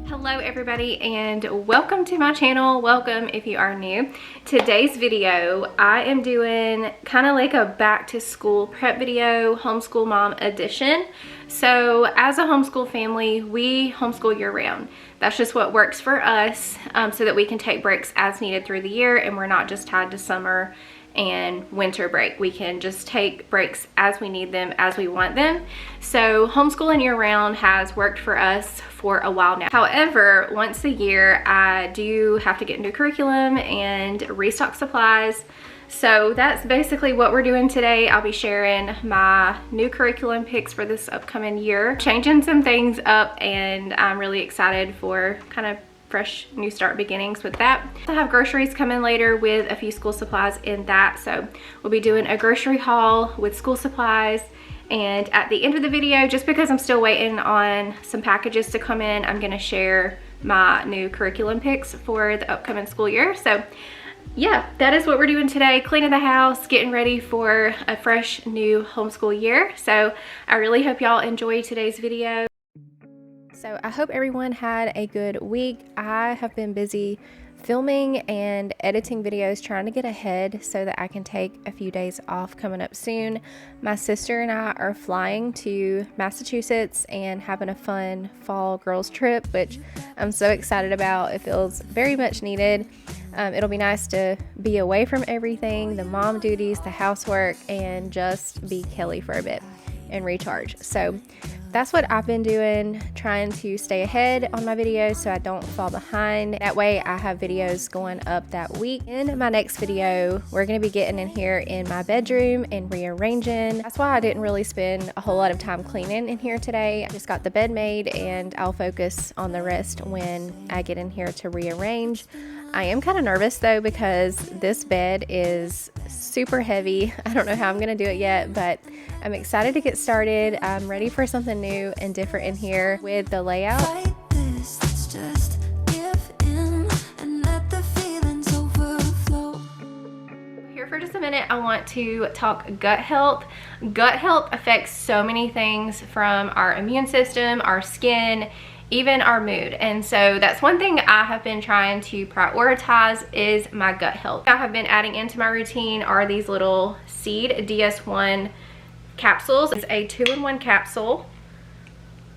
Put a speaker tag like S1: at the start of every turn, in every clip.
S1: Hello everybody and welcome to my channel. Welcome if you are new. Today's video I am doing kind of like a back to school prep video, homeschool mom edition. So as a homeschool family, we homeschool year round. That's just what works for us, so that we can take breaks as needed through the year and we're not just tied to summer and winter break. We can just take breaks as we need them, as we want them. So homeschooling year round has worked for us for a while now. However, once a year I do have to get into curriculum and restock supplies. So that's basically what we're doing today. I'll be sharing my new curriculum picks for this upcoming year, changing some things up, and I'm really excited for kind of fresh new start beginnings with that. I have groceries coming later with a few school supplies in that, so we'll be doing a grocery haul with school supplies. And at the end of the video, just because I'm still waiting on some packages to come in, I'm gonna share my new curriculum picks for the upcoming school year. So yeah, that is what we're doing today, cleaning the house, getting ready for a fresh new homeschool year. So I really hope y'all enjoy today's video. So I hope everyone had a good week. I have been busy filming and editing videos, trying to get ahead so that I can take a few days off coming up soon. My sister and I are flying to Massachusetts and having a fun fall girls trip, which I'm so excited about. It feels very much needed. It'll be nice to be away from everything, the mom duties, the housework, and just be Kelly for a bit and recharge. So that's what I've been doing, trying to stay ahead on my videos so I don't fall behind. That way I have videos going up that week. In my next video, we're going to be getting in here in my bedroom and rearranging. That's why I didn't really spend a whole lot of time cleaning in here today. I just got the bed made and I'll focus on the rest when I get in here to rearrange. I am kind of nervous though because this bed is super heavy. I don't know how I'm going to do it yet, but I'm excited to get started. I'm ready for something new and different in here with the layout. Here for just a minute, I want to talk gut health. Gut health affects so many things, from our immune system, our skin, even our mood. And so that's one thing I have been trying to prioritize is my gut health. I have been adding into my routine are these little Seed DS1 capsules. It's a 2-in-1 capsule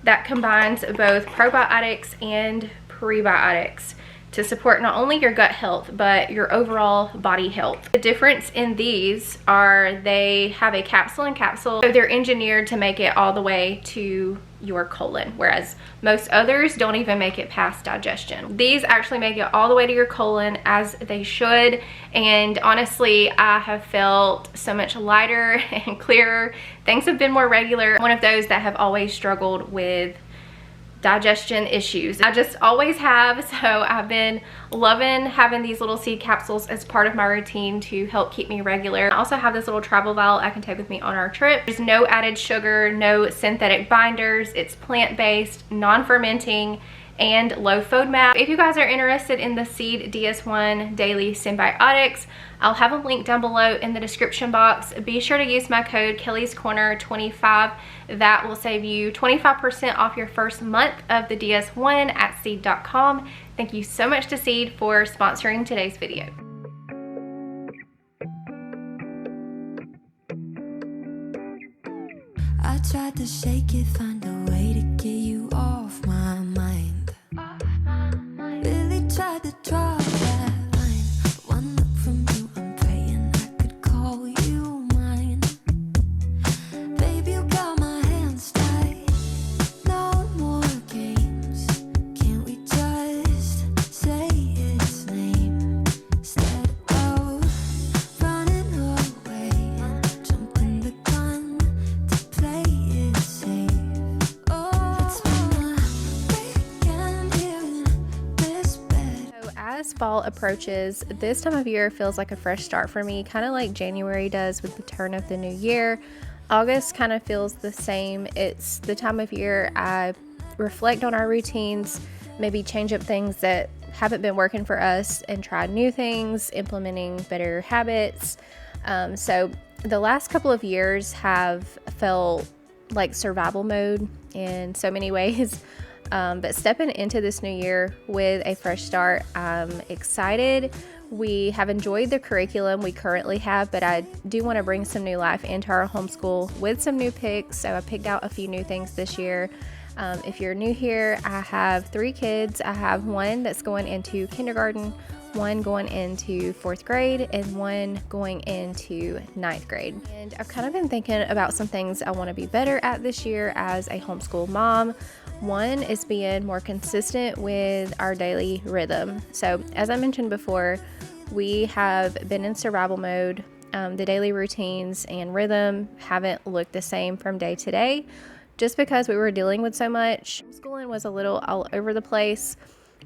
S1: that combines both probiotics and prebiotics to support not only your gut health but your overall body health. The difference in these are they have a capsule in capsule, so they're engineered to make it all the way to your colon, whereas most others don't even make it past digestion. These actually make it all the way to your colon, as they should, and honestly I have felt so much lighter and clearer. Things have been more regular. I'm one of those that have always struggled with digestion issues. I just always have, so I've been loving having these little seed capsules as part of my routine to help keep me regular. I also have this little travel bottle I can take with me on our trip. There's no added sugar, no synthetic binders. It's plant-based, non-fermenting, and low FODMAP. If you guys are interested in the Seed DS1 Daily Symbiotics, I'll have a link down below in the description box. Be sure to use my code kellyskorner 25. That will save you 25% off your first month of the DS1 at seed.com. Thank you so much to Seed for sponsoring today's video.
S2: I tried to shake it, find a way to get you off my mind. Really tried to draw that line. One look from you, I'm praying I could call you mine.
S1: fall approaches, this time of year feels like a fresh start for me, kind of like January does with the turn of the new year. August kind of feels the same. It's the time of year I reflect on our routines, maybe change up things that haven't been working for us and try new things, implementing better habits. So the last couple of years have felt like survival mode in so many ways. But stepping into this new year with a fresh start, I'm excited. We have enjoyed the curriculum we currently have, but I do want to bring some new life into our homeschool with some new picks. So I picked out a few new things this year. If you're new here, I have 3 kids. I have one that's going into kindergarten, one going into 4th grade, and one going into 9th grade. And I've kind of been thinking about some things I want to be better at this year as a homeschool mom. One is being more consistent with our daily rhythm. So as I mentioned before, we have been in survival mode. The daily routines and rhythm haven't looked the same from day to day just because we were dealing with so much. Homeschooling was a little all over the place,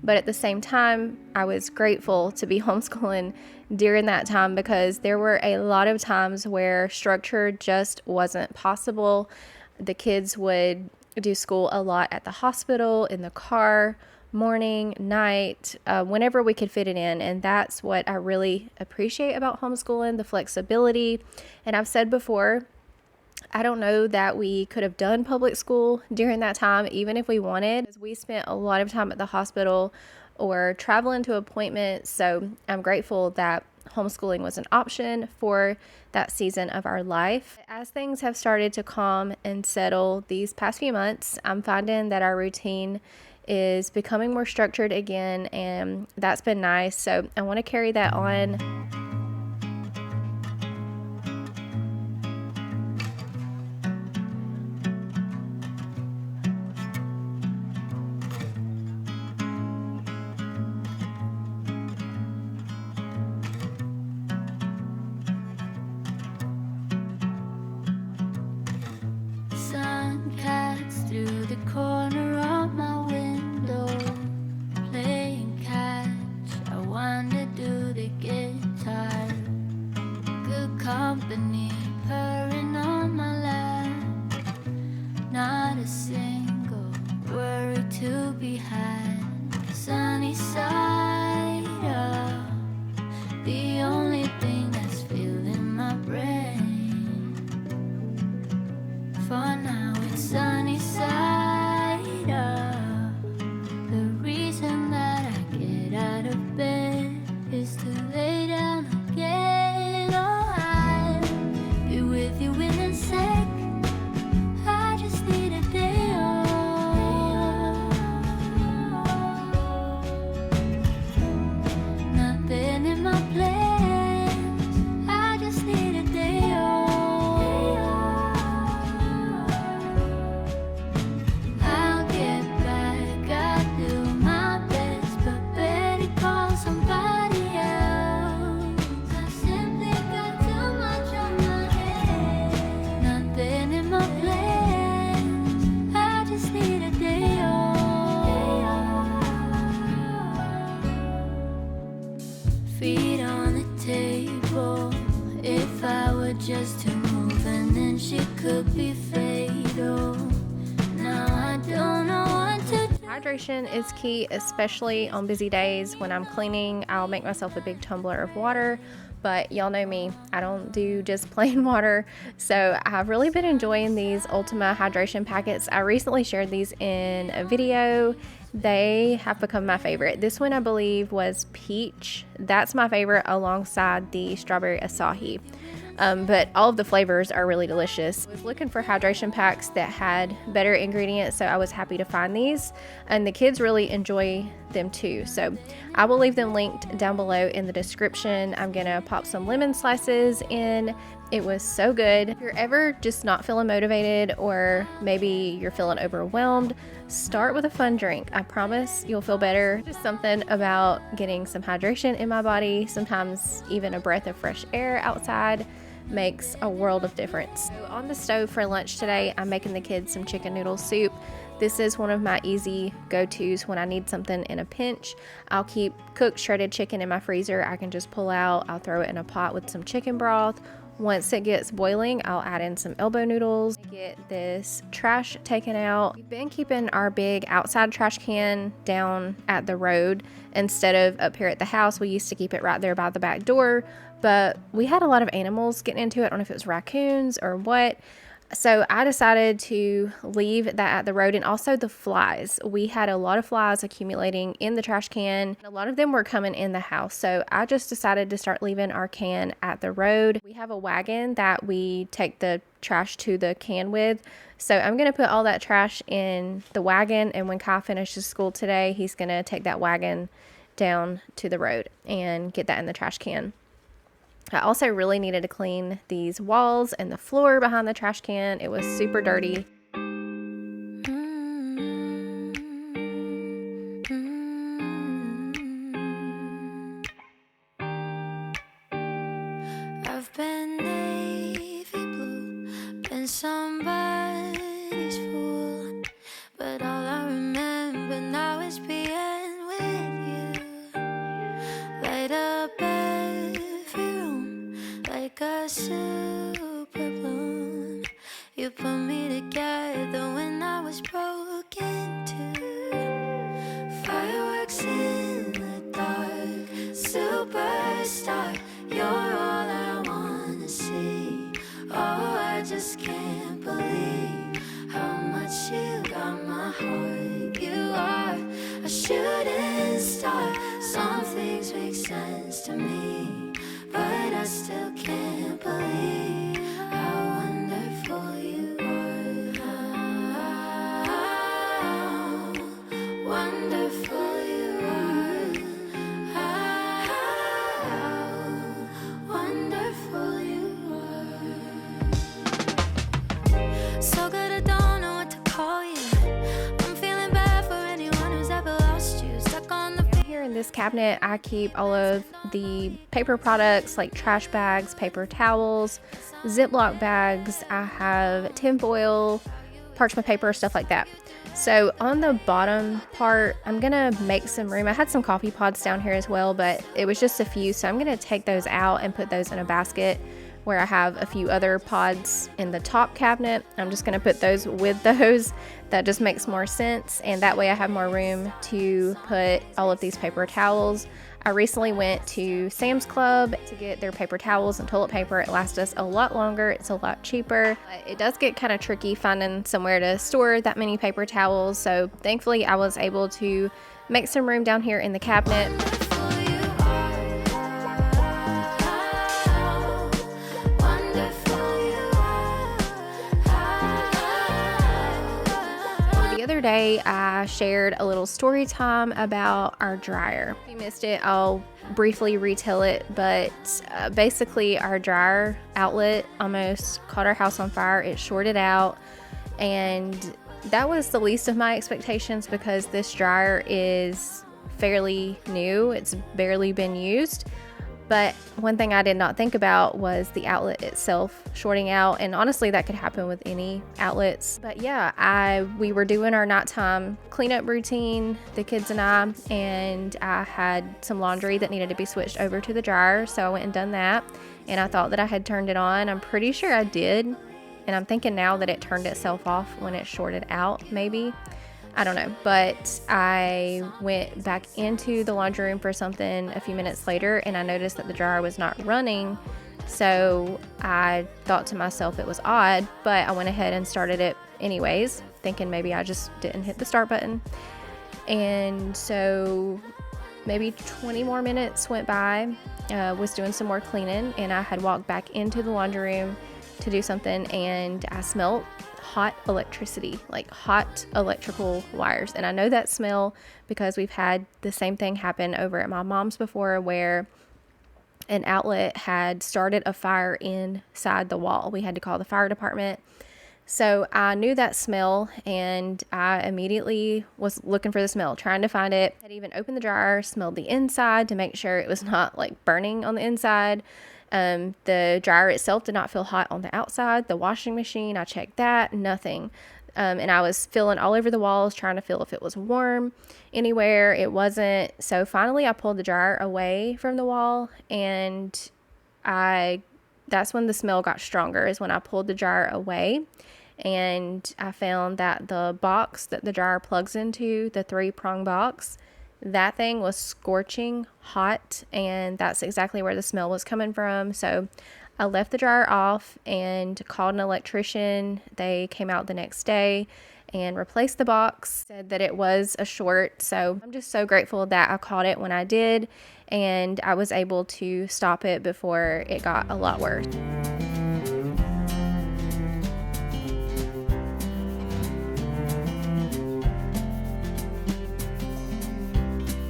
S1: but at the same time, I was grateful to be homeschooling during that time because there were a lot of times where structure just wasn't possible. The kids would do school a lot at the hospital, in the car, morning, night, whenever we could fit it in. And that's what I really appreciate about homeschooling, the flexibility. And I've said before, I don't know that we could have done public school during that time, even if we wanted. We spent a lot of time at the hospital or traveling to appointments. So I'm grateful that homeschooling was an option for that season of our life. As things have started to calm and settle these past few months, I'm finding that our routine is becoming more structured again, and that's been nice. So I want to carry that on.
S2: Sun cuts through the corner of my window, playing catch. I wander to the guitar, good company purring on my lap. Not a single worry to be had. Sunny side up, the only thing that's filling my brain. For now it's sunny side up. The reason that I get out of bed is to lay down again. Oh, I'll be with you in a sec. I just need a day off. Nothing in my plans. I just need a day off. Feet on the table. If I were just to move, and then she could be fatal. Now I don't know what to do.
S1: Hydration is key, especially on busy days. When I'm cleaning, I'll make myself a big tumbler of water, but y'all know me, I don't do just plain water. So I've really been enjoying these Ultima hydration packets. I recently shared these in a video. They have become my favorite. This one I believe was peach. That's my favorite alongside the strawberry acai. But all of the flavors are really delicious. I was looking for hydration packs that had better ingredients, so I was happy to find these, and the kids really enjoy them too. So I will leave them linked down below in the description. I'm gonna pop some lemon slices in. It was so good. If you're ever just not feeling motivated, or maybe you're feeling overwhelmed, start with a fun drink. I promise you'll feel better. Just something about getting some hydration in my body, sometimes even a breath of fresh air outside, makes a world of difference. So on the stove for lunch today, I'm making the kids some chicken noodle soup. This is one of my easy go-tos when I need something in a pinch. I'll keep cooked shredded chicken in my freezer. I can just pull out, I'll throw it in a pot with some chicken broth. Once it gets boiling, I'll add in some elbow noodles, get this trash taken out. We've been keeping our big outside trash can down at the road instead of up here at the house. We used to keep it right there by the back door, but we had a lot of animals getting into it. I don't know if it was raccoons or what. So I decided to leave that at the road, and also the flies. We had a lot of flies accumulating in the trash can. A lot of them were coming in the house. So I just decided to start leaving our can at the road. We have a wagon that we take the trash to the can with. So I'm going to put all that trash in the wagon, and when Kai finishes school today, he's going to take that wagon down to the road and get that in the trash can. I also really needed to clean these walls and the floor behind the trash can. It was super dirty.
S2: I've been navy blue, been somebody's fool, but all I remember now is being with you. Light up like a super bloom. You put me together when I was broken too. Fireworks in the dark, superstar. You're all I wanna see. Oh, I just can't believe how much you got my heart. You are a shooting star. Some things make sense to me, but I still can't believe how wonderful you are. How wonderful you are. How wonderful you are. So good I don't know what to call you. I'm feeling bad for anyone who's ever lost you. Stuck on the
S1: Here in this cabinet, I keep all of the paper products like trash bags, paper towels, Ziploc bags. I have tinfoil, parchment paper, stuff like that. So on the bottom part, I'm gonna make some room. I had some coffee pods down here as well, but it was just a few, so I'm gonna take those out and put those in a basket where I have a few other pods in the top cabinet. I'm just gonna put those with those. That just makes more sense, and that way I have more room to put all of these paper towels. I recently went to Sam's Club to get their paper towels and toilet paper. It lasts us a lot longer. It's a lot cheaper. But it does get kind of tricky finding somewhere to store that many paper towels. So thankfully I was able to make some room down here in the cabinet. The other day I shared a little story time about our dryer. If you missed it, I'll briefly retell it, but basically our dryer outlet almost caught our house on fire. It shorted out, and that was the least of my expectations because this dryer is fairly new. It's barely been used. But one thing I did not think about was the outlet itself shorting out, and honestly that could happen with any outlets. But yeah, we were doing our nighttime cleanup routine, the kids and I had some laundry that needed to be switched over to the dryer, so I went and done that, and I thought that I had turned it on. I'm pretty sure I did, and I'm thinking now that it turned itself off when it shorted out, maybe. I don't know, but I went back into the laundry room for something a few minutes later, and I noticed that the dryer was not running. So I thought to myself it was odd, but I went ahead and started it anyways, thinking maybe I just didn't hit the start button. And so maybe 20 more minutes went by, was doing some more cleaning, and I had walked back into the laundry room to do something, and I smelled hot electricity, like hot electrical wires. And I know that smell because we've had the same thing happen over at my mom's before, where an outlet had started a fire inside the wall. We had to call the fire department. So I knew that smell, and I immediately was looking for the smell, trying to find it. I even opened the dryer, smelled the inside to make sure it was not like burning on the inside. The dryer itself did not feel hot on the outside. The washing machine, I checked that, nothing. and I was feeling all over the walls, trying to feel if it was warm anywhere. It wasn't. So finally I pulled the dryer away from the wall, and that's when the smell got stronger, is when I pulled the dryer away. And I found that the box that the dryer plugs into, the 3-prong box, that thing was scorching hot, and that's exactly where the smell was coming from. So I left the dryer off and called an electrician. They came out the next day and replaced the box, said that it was a short. So I'm just so grateful that I caught it when I did, and I was able to stop it before it got a lot worse.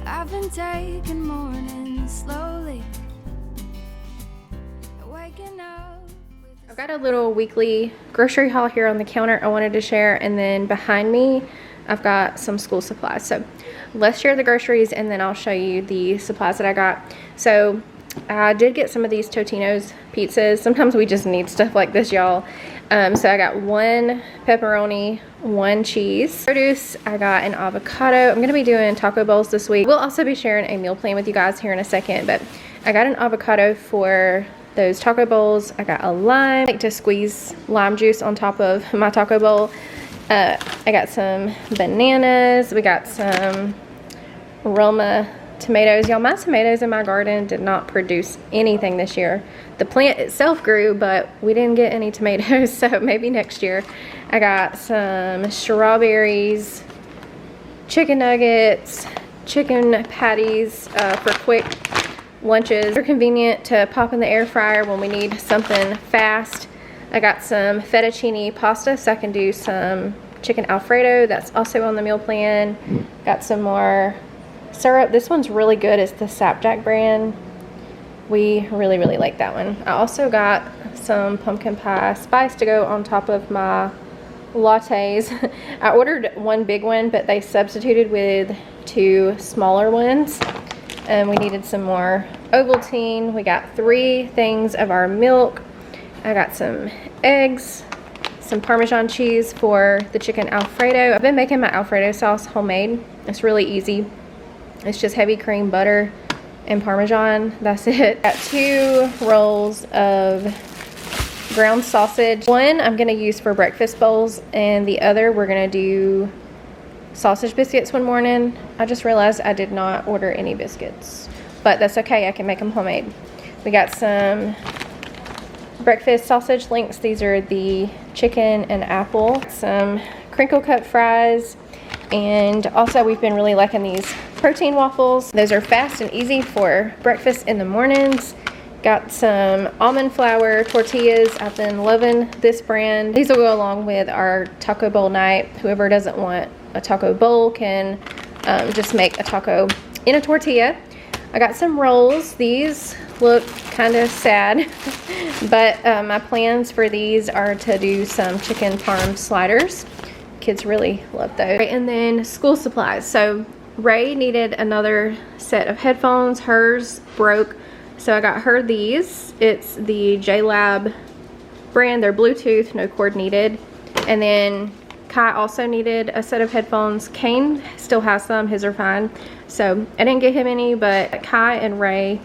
S2: I've been taking mornings slowly, waking up.
S1: I've got a little weekly grocery haul here on the counter I wanted to share, and then behind me I've got some school supplies. So let's share the groceries and then I'll show you the supplies that I got. So I did get some of these Totino's pizzas. Sometimes we just need stuff like this, y'all. So I got 1 pepperoni, 1 cheese. Produce, I got an avocado. I'm going to be doing taco bowls this week. We'll also be sharing a meal plan with you guys here in a second, but I got an avocado for those taco bowls. I got a lime. I like to squeeze lime juice on top of my taco bowl. I got some bananas. We got some Roma tomatoes. Y'all, my tomatoes in my garden did not produce anything this year. The plant itself grew, but we didn't get any tomatoes, so maybe next year. I got some strawberries, chicken nuggets, chicken patties for quick lunches. They're convenient to pop in the air fryer when we need something fast. I got some fettuccine pasta, so I can do some chicken Alfredo. That's also on the meal plan. Got some more syrup. This one's really good. It's the Sapjack brand. We really like that one. I also got some pumpkin pie spice to go on top of my lattes. I ordered 1 big one, but they substituted with 2 smaller ones. And we needed some more Ovaltine. We got 3 things of our milk. I got some eggs, some Parmesan cheese for the chicken Alfredo. I've been making my Alfredo sauce homemade. It's really easy. It's just heavy cream, butter, and Parmesan. That's it. Got 2 rolls of ground sausage. One I'm gonna use for breakfast bowls, and the other we're gonna do sausage biscuits one morning. I just realized I did not order any biscuits, but that's okay. I can make them homemade. We got some breakfast sausage links. These are the chicken and apple. Some crinkle cut fries. And also we've been really liking these protein waffles. Those are fast and easy for breakfast in the mornings. Got some almond flour tortillas. I've been loving this brand. These will go along with our taco bowl night. Whoever doesn't want a taco bowl can just make a taco in a tortilla. I got some rolls. These look kind of sad, but my plans for these are to do some chicken parm sliders. Kids really love those. And then school supplies. So Ray needed another set of headphones. Hers broke, so I got her these. It's the JLab brand. They're Bluetooth, no cord needed. And then Kai also needed a set of headphones. Kane still has some, his are fine. So I didn't get him any, but Kai and Ray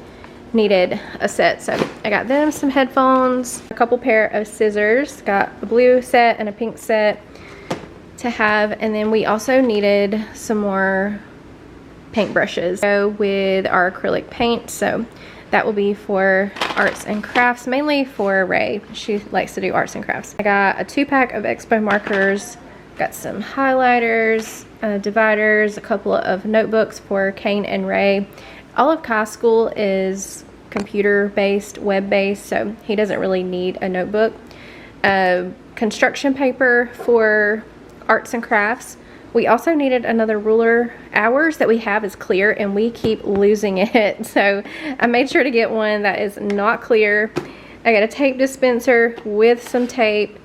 S1: needed a set. So I got them some headphones, a couple pair of scissors, got a blue set and a pink set to have. And then we also needed some more paint brushes go with our acrylic paint. So that will be for arts and crafts, mainly for Ray. She likes to do arts and crafts. I got a 2-pack of Expo markers, got some highlighters, dividers, a couple of notebooks for Kane and Ray. All of Kai's school is computer-based, web-based, so he doesn't really need a notebook. Construction paper for arts and crafts. We also needed another ruler. Ours that we have is clear and we keep losing it. So I made sure to get one that is not clear. I got a tape dispenser with some tape.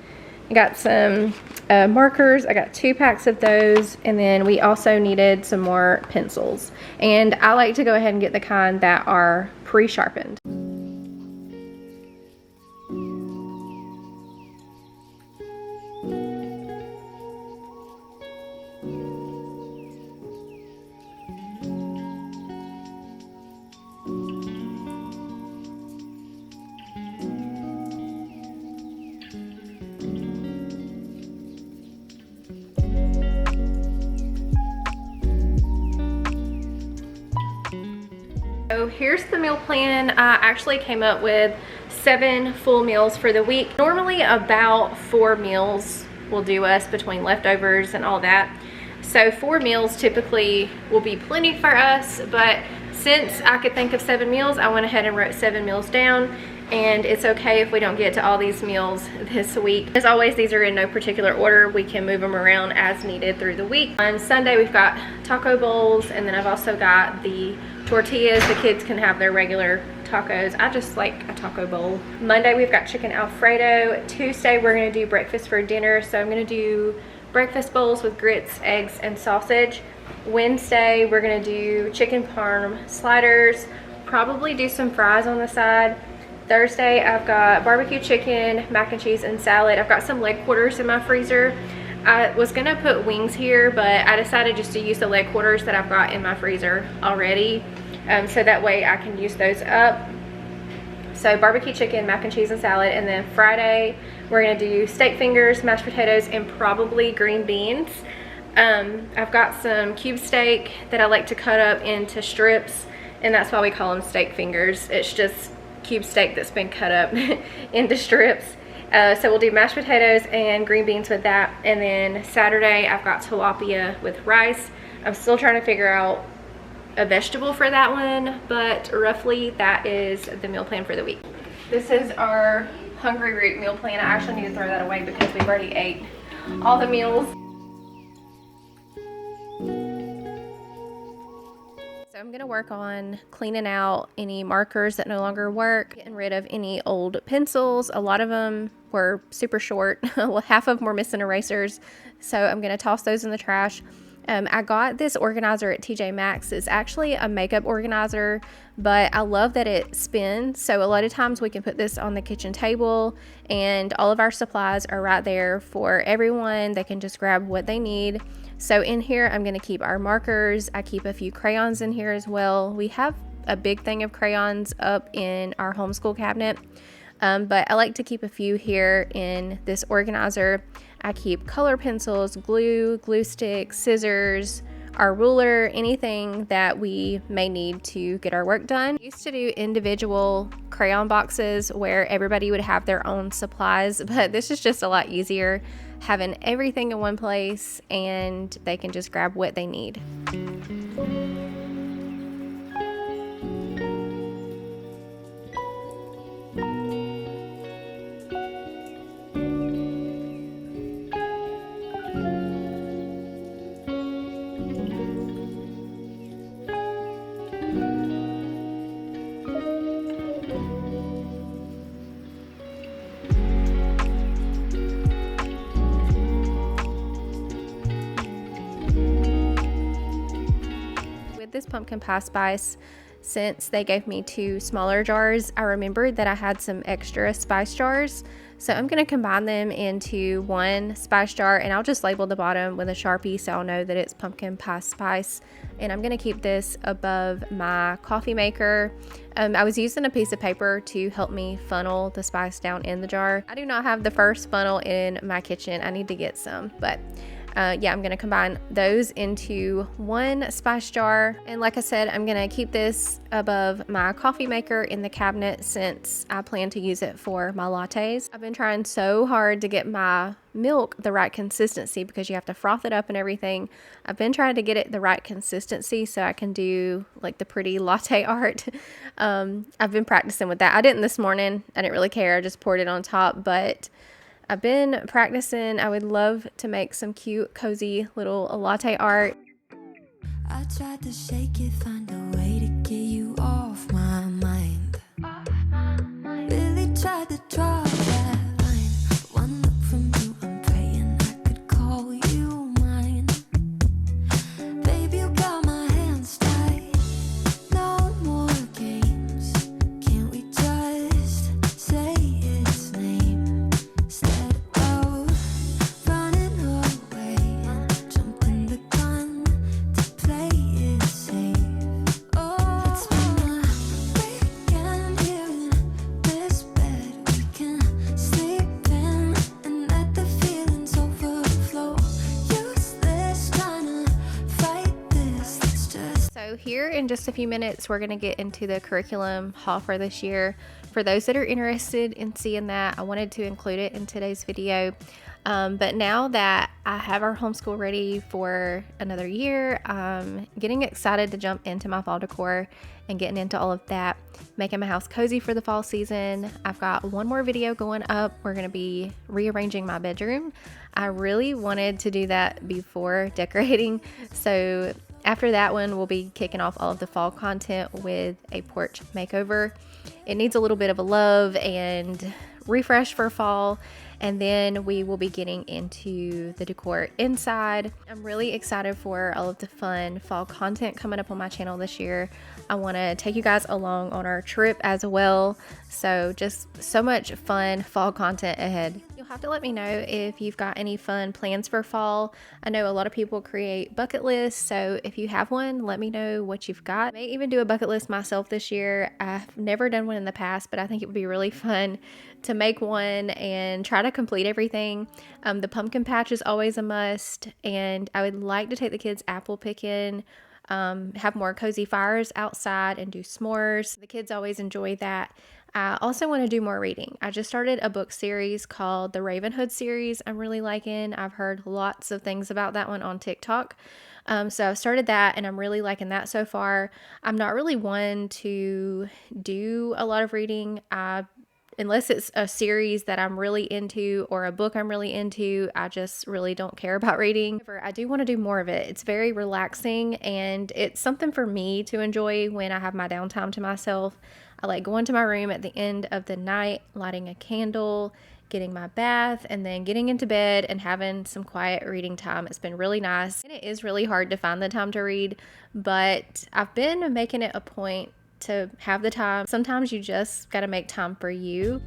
S1: I got some markers. I got 2 packs of those. And then we also needed some more pencils. And I like to go ahead and get the kind that are pre-sharpened. here's the meal plan. I actually came up with 7 full meals for the week. Normally about 4 meals will do us between leftovers and all that. So 4 meals typically will be plenty for us, but since I could think of 7 meals, I went ahead and wrote 7 meals down, and it's okay if we don't get to all these meals this week. As always, these are in no particular order. We can move them around as needed through the week. On Sunday, we've got taco bowls, and then I've also got the tortillas. The kids can have their regular tacos. I just like a taco bowl. Monday, we've got chicken Alfredo. Tuesday, we're gonna do breakfast for dinner, so I'm gonna do breakfast bowls with grits, eggs, and sausage. Wednesday, we're gonna do chicken parm sliders, probably do some fries on the side. Thursday, I've got barbecue chicken, mac and cheese, and salad. I've got some leg quarters in my freezer. I was gonna put wings here, but I decided just to use the leg quarters that I've got in my freezer already, so that way I can use those up. So barbecue chicken, mac and cheese, and salad. And then Friday, we're gonna do steak fingers, mashed potatoes, and probably green beans. I've got some cube steak that I like to cut up into strips, and that's why we call them steak fingers. It's just cube steak that's been cut up into strips. So we'll do mashed potatoes and green beans with that. And then Saturday, I've got tilapia with rice. I'm still trying to figure out a vegetable for that one, but roughly that is the meal plan for the week. This is our Hungry Root meal plan. I actually need to throw that away because we've already ate all the meals. So I'm gonna work on cleaning out any markers that no longer work, getting rid of any old pencils. A lot of them were super short. Well, half of them were missing erasers, so I'm gonna toss those in the trash. I got this organizer at TJ Maxx. It's actually a makeup organizer, but I love that it spins. So a lot of times we can put this on the kitchen table, and all of our supplies are right there for everyone. They can just grab what they need. So in here, I'm gonna keep our markers. I keep a few crayons in here as well. We have a big thing of crayons up in our homeschool cabinet, but I like to keep a few here in this organizer. I keep color pencils, glue sticks, scissors, our ruler, anything that we may need to get our work done. I used to do individual crayon boxes where everybody would have their own supplies, but this is just a lot easier having everything in one place and they can just grab what they need. This pumpkin pie spice, since they gave me 2 smaller jars, I remembered that I had some extra spice jars, so I'm going to combine them into one spice jar, and I'll just label the bottom with a Sharpie so I'll know that it's pumpkin pie spice. And I'm going to keep this above my coffee maker. I was using a piece of paper to help me funnel the spice down in the jar. I do not have the first funnel in my kitchen. I need to get some, but yeah, I'm going to combine those into one spice jar. And like I said, I'm going to keep this above my coffee maker in the cabinet since I plan to use it for my lattes. I've been trying so hard to get my milk the right consistency because you have to froth it up and everything. I've been trying to get it the right consistency so I can do like the pretty latte art. I've been practicing with that. I didn't this morning. I didn't really care. I just poured it on top, but I've been practicing. I would love to make some cute, cozy little latte art.
S2: I tried to shake it, find a way to get you off my mind. Really tried to draw that line. One look from you, I'm praying I could call you mine. Baby, you got my hands tied. No more games. Can't we just say its name? Instead of running away and jumping the gun to play it safe. Oh,
S1: Here in just a few minutes, we're going to get into the curriculum haul for this year. For those that are interested in seeing that, I wanted to include it in today's video. But now that I have our homeschool ready for another year, I'm getting excited to jump into my fall decor and getting into all of that, making my house cozy for the fall season. I've got one more video going up. We're going to be rearranging my bedroom. I really wanted to do that before decorating, so after that one, we'll be kicking off all of the fall content with a porch makeover. It needs a little bit of a love and refresh for fall, and then we will be getting into the decor inside. I'm really excited for all of the fun fall content coming up on my channel this year. I want to take you guys along on our trip as well, so just so much fun fall content ahead. You'll have to let me know if you've got any fun plans for fall. I know a lot of people create bucket lists, so if you have one, let me know what you've got. I may even do a bucket list myself this year. I've never done one in the past, but I think it would be really fun to make one and try to complete everything. The pumpkin patch is always a must, and I would like to take the kids apple picking, have more cozy fires outside and do s'mores. The kids always enjoy that. I also want to do more reading. I just started a book series called the Ravenhood series I'm really liking. I've heard lots of things about that one on TikTok. So I've started that and I'm really liking that so far. I'm not really one to do a lot of reading. Unless it's a series that I'm really into or a book I'm really into, I just really don't care about reading. However, I do want to do more of it. It's very relaxing and it's something for me to enjoy when I have my downtime to myself. I like going to my room at the end of the night, lighting a candle, getting my bath, and then getting into bed and having some quiet reading time. It's been really nice. And it is really hard to find the time to read, but I've been making it a point to have the time. Sometimes you just got to make time for you.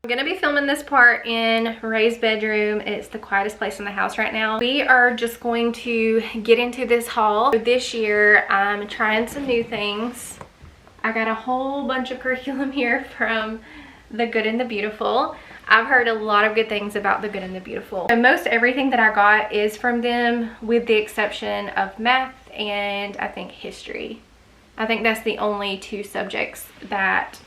S1: I'm gonna be filming this part in Ray's bedroom. It's the quietest place in the house right now. We are just going to get into this haul. This year, I'm trying some new things. I got a whole bunch of curriculum here from The Good and the Beautiful. I've heard a lot of good things about The Good and the Beautiful. So most everything that I got is from them with the exception of math and I think history. I think that's the only two subjects that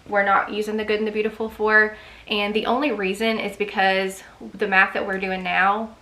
S1: we're not using The Good and the Beautiful for, and the only reason is because the math that we're doing now,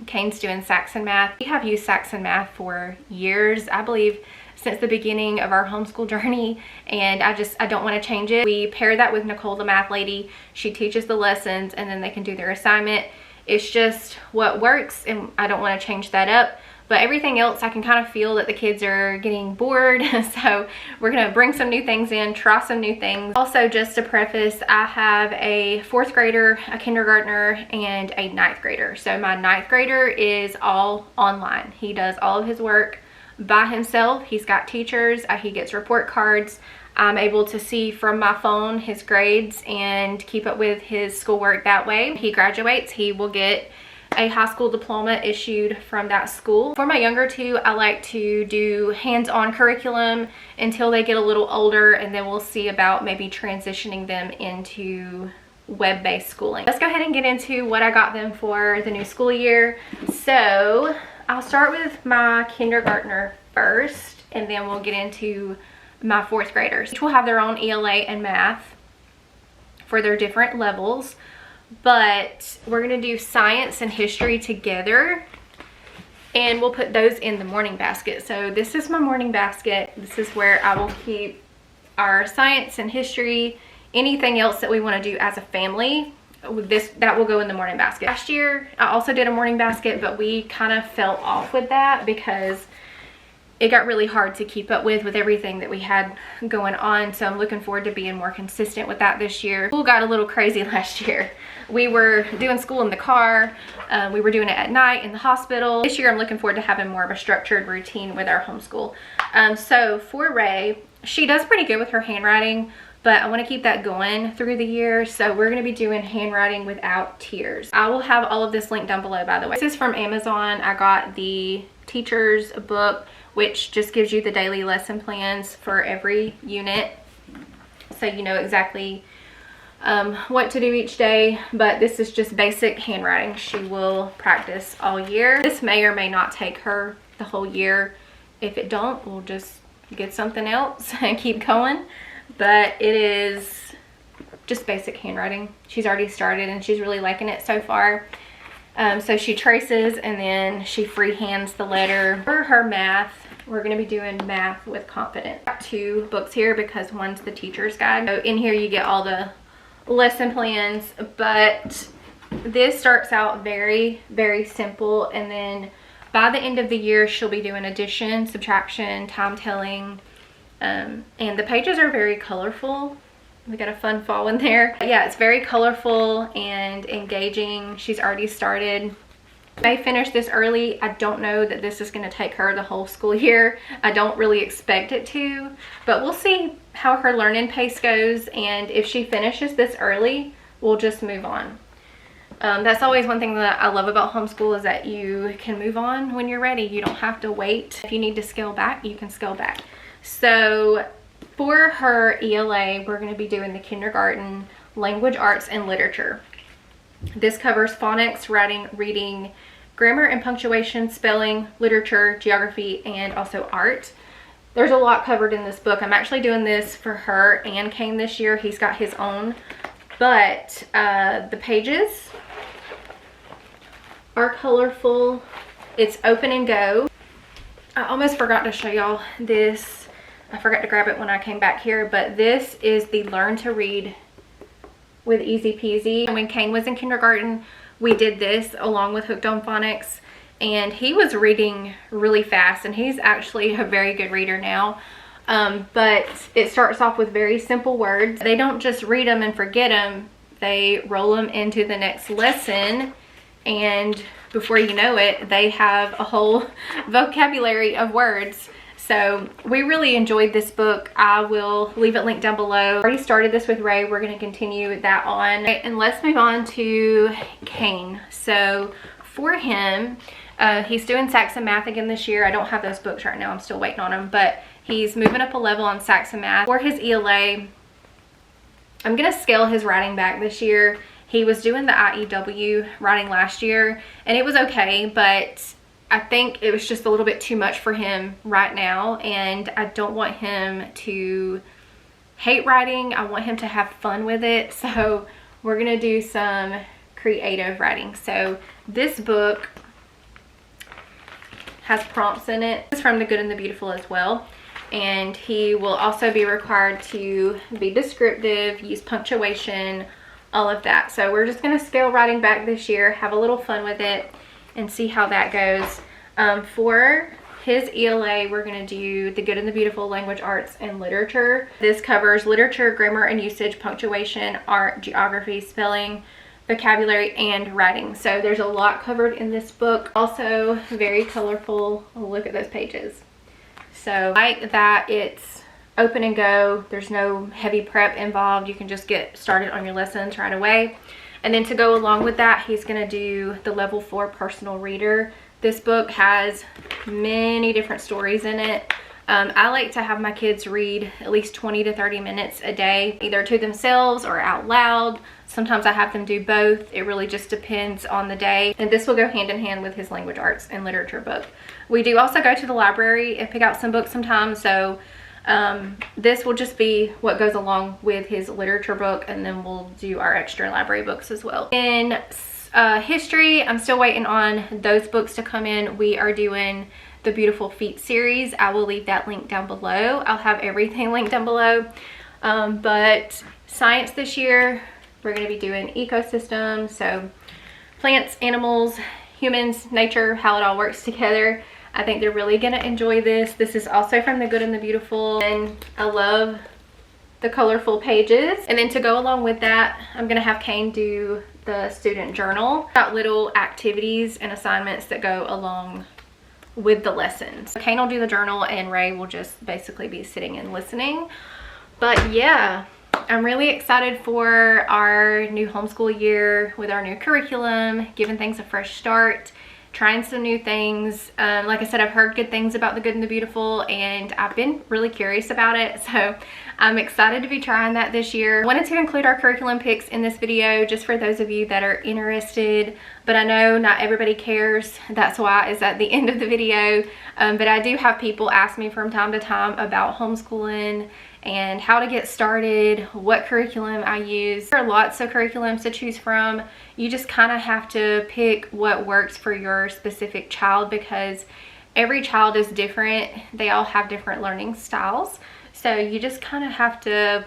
S1: Kane's doing Saxon math. We have used Saxon math for years, I believe since the beginning of our homeschool journey, and I don't want to change it. We pair that with Nicole, the math lady. She teaches the lessons and then they can do their assignment. It's just what works and I don't want to change that up. But everything else, I can kind of feel that the kids are getting bored. So we're going to bring some new things in, try some new things. Also, just to preface, I have a 4th grader, a kindergartner, and a 9th grader. So my 9th grader is all online. He does all of his work by himself. He's got teachers. He gets report cards. I'm able to see from my phone his grades and keep up with his schoolwork that way. He graduates, he will get a high school diploma issued from that school. For my younger two, I like to do hands-on curriculum until they get a little older, and then we'll see about maybe transitioning them into web-based schooling. Let's go ahead and get into what I got them for the new school year. So I'll start with my kindergartner first, and then we'll get into my 4th graders. Each will have their own ELA and math for their different levels, but we're gonna do science and history together, and we'll put those in the morning basket. So this is my morning basket. This is where I will keep our science and history, anything else that we want to do as a family. That will go in the morning basket. Last year I also did a morning basket, but we kind of fell off with that because it got really hard to keep up with everything that we had going on. So I'm looking forward to being more consistent with that this year. School got a little crazy last year. We were doing school in the car, we were doing it at night in the hospital. This year I'm looking forward to having more of a structured routine with our homeschool. So for Ray, she does pretty good with her handwriting, but I want to keep that going through the year. So we're going to be doing handwriting without tears. I will have all of this linked down below, by the way. This is from Amazon. I got the teacher's book, which just gives you the daily lesson plans for every unit, so you know exactly what to do each day. But this is just basic handwriting she will practice all year. This may or may not take her the whole year. If it don't, we'll just get something else and keep going. But it is just basic handwriting. She's already started and she's really liking it so far. So she traces and then she freehands the letter. For her math, we're going to be doing math with confidence. Got 2 books here because one's the teacher's guide. So in here you get all the lesson plans, but this starts out very, very simple, and then by the end of the year she'll be doing addition, subtraction, time telling, and the pages are very colorful. We got a fun fall in there. Yeah, it's very colorful and engaging. She's already started. May finish this early. I don't know that this is going to take her the whole school year. I don't really expect it to, but we'll see how her learning pace goes, and if she finishes this early, we'll just move on. That's always one thing that I love about homeschool, is that you can move on when you're ready. You don't have to wait. If you need to scale back, you can scale back. So for her ELA, we're going to be doing the kindergarten language arts and literature. This covers phonics, writing, reading, grammar and punctuation, spelling, literature, geography, and also art. There's a lot covered in this book. I'm actually doing this for her and Kane this year. He's got his own, but the pages are colorful. It's open and go. I almost forgot to show y'all this. I forgot to grab it when I came back here, but this is the Learn to Read with Easy Peasy. When Kane was in kindergarten, we did this along with Hooked on Phonics, and he was reading really fast, and he's actually a very good reader now. But it starts off with very simple words. They don't just read them and forget them. They roll them into the next lesson, and before you know it, they have a whole vocabulary of words. So we really enjoyed this book. I will leave it linked down below. I already started this with Ray. We're going to continue that on. And let's move on to Kane. So for him, he's doing Sax and Math again this year. I don't have those books right now. I'm still waiting on them. But he's moving up a level on Sax and Math. For his ELA, I'm going to scale his writing back this year. He was doing the IEW writing last year, and it was okay, but I think it was just a little bit too much for him right now, and I don't want him to hate writing. I want him to have fun with it, so we're going to do some creative writing. So this book has prompts in it. It's from The Good and the Beautiful as well, and he will also be required to be descriptive, use punctuation, all of that. So we're just going to scale writing back this year, have a little fun with it, and see how that goes. For his ELA, we're going to do The Good and the Beautiful, Language Arts and Literature. This covers literature, grammar and usage, punctuation, art, geography, spelling, vocabulary, and writing. So there's a lot covered in this book. Also very colorful. Look at those pages. So I like that it's open and go. There's no heavy prep involved. You can just get started on your lessons right away. And then to go along with that, he's going to do the level 4 personal reader. This book has many different stories in it. I like to have my kids read at least 20 to 30 minutes a day, either to themselves or out loud. Sometimes I have them do both. It really just depends on the day. And this will go hand in hand with his language arts and literature book. We do also go to the library and pick out some books sometimes. So this will just be what goes along with his literature book, and then we'll do our extra library books as well. In history, I'm still waiting on those books to come in. We are doing the Beautiful Feet series. I will leave that link down below. I'll have everything linked down below. But science this year, we're going to be doing ecosystems, so plants, animals, humans, nature, how it all works together. I think they're really going to enjoy this. This is also from The Good and the Beautiful, and I love the colorful pages. And then to go along with that, I'm going to have Kane do the student journal, about little activities and assignments that go along with the lessons. Kane will do the journal and Ray will just basically be sitting and listening. But yeah, I'm really excited for our new homeschool year with our new curriculum, giving things a fresh start, trying some new things. Like I said, I've heard good things about The Good and the Beautiful, and I've been really curious about it. So I'm excited to be trying that this year. I wanted to include our curriculum picks in this video just for those of you that are interested, but I know not everybody cares. That's why it's at the end of the video. But I do have people ask me from time to time about homeschooling and how to get started, what curriculum I use. There are lots of curriculums to choose from. You just kind of have to pick what works for your specific child, because every child is different. They all have different learning styles. So you just kind of have to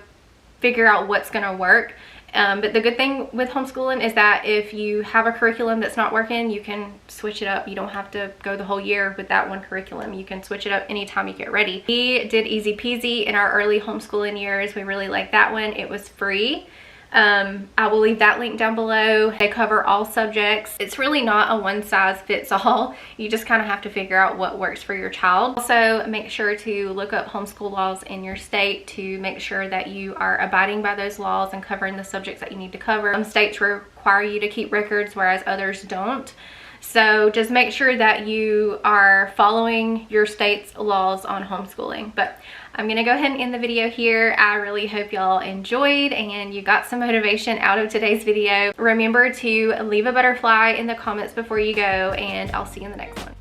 S1: figure out what's going to work. But the good thing with homeschooling is that if you have a curriculum that's not working, you can switch it up. You don't have to go the whole year with that one curriculum. You can switch it up anytime you get ready. We did Easy Peasy in our early homeschooling years. We really liked that one. It was free. I will leave that link down below. They cover all subjects. It's really not a one size fits all. You just kind of have to figure out what works for your child. Also, make sure to look up homeschool laws in your state to make sure that you are abiding by those laws and covering the subjects that you need to cover. Some states require you to keep records, whereas others don't. So just make sure that you are following your state's laws on homeschooling. But I'm going to go ahead and end the video here. I really hope y'all enjoyed and you got some motivation out of today's video. Remember to leave a butterfly in the comments before you go, and I'll see you in the next one.